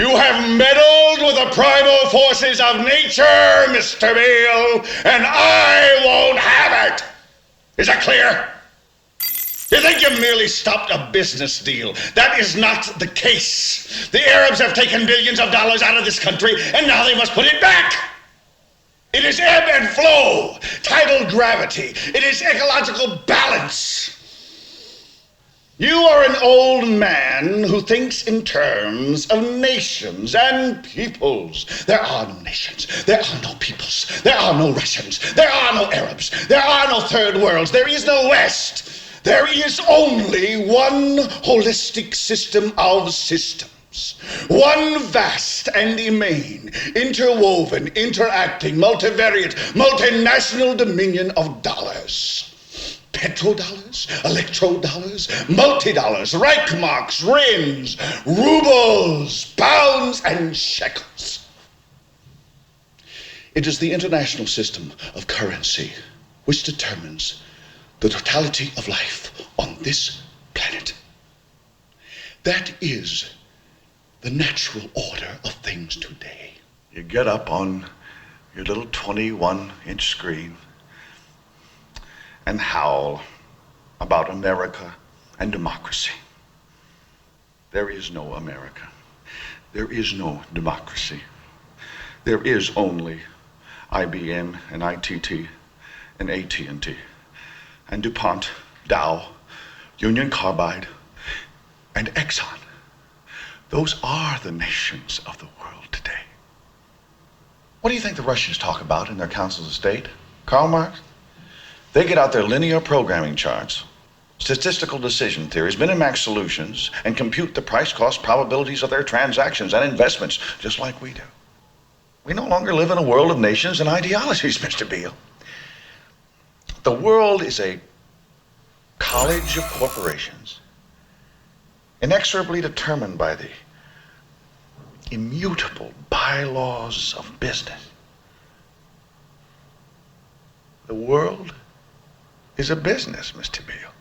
You have meddled with the primal forces of nature, Mr. Beale, and I won't have it. Is that clear? You think you merely stopped a business deal? That is not the case. The Arabs have taken billions of dollars out of this country, and now they must put it back. It is ebb and flow, tidal gravity. It is ecological balance. You are an old man who thinks in terms of nations and peoples. There are no nations. There are no peoples. There are no Russians. There are no Arabs. There are no third worlds. There is no West. There is only one holistic system of systems. One vast and immane, interwoven, interacting, multivariate, multinational dominion of dollars. Petrodollars, electrodollars, multi-dollars, Reichmarks, rins, rubles, pounds, and shekels. It is the international system of currency which determines the totality of life on this planet. That is the natural order of things today. You get up on your little 21-inch screen and howl about America and democracy. There is no America. There is no democracy. There is only IBM and ITT and AT&T and DuPont, Dow, Union Carbide, and Exxon. Those are the nations of the world today. What do you think the Russians talk about in their councils of state? Karl Marx? They get out their linear programming charts, statistical decision theories, Minimax solutions, and compute the price-cost probabilities of their transactions and investments, just like we do. We no longer live in a world of nations and ideologies, Mr. Beale. The world is a college of corporations, inexorably determined by the immutable bylaws of business. The world is a business, Mr. Beale.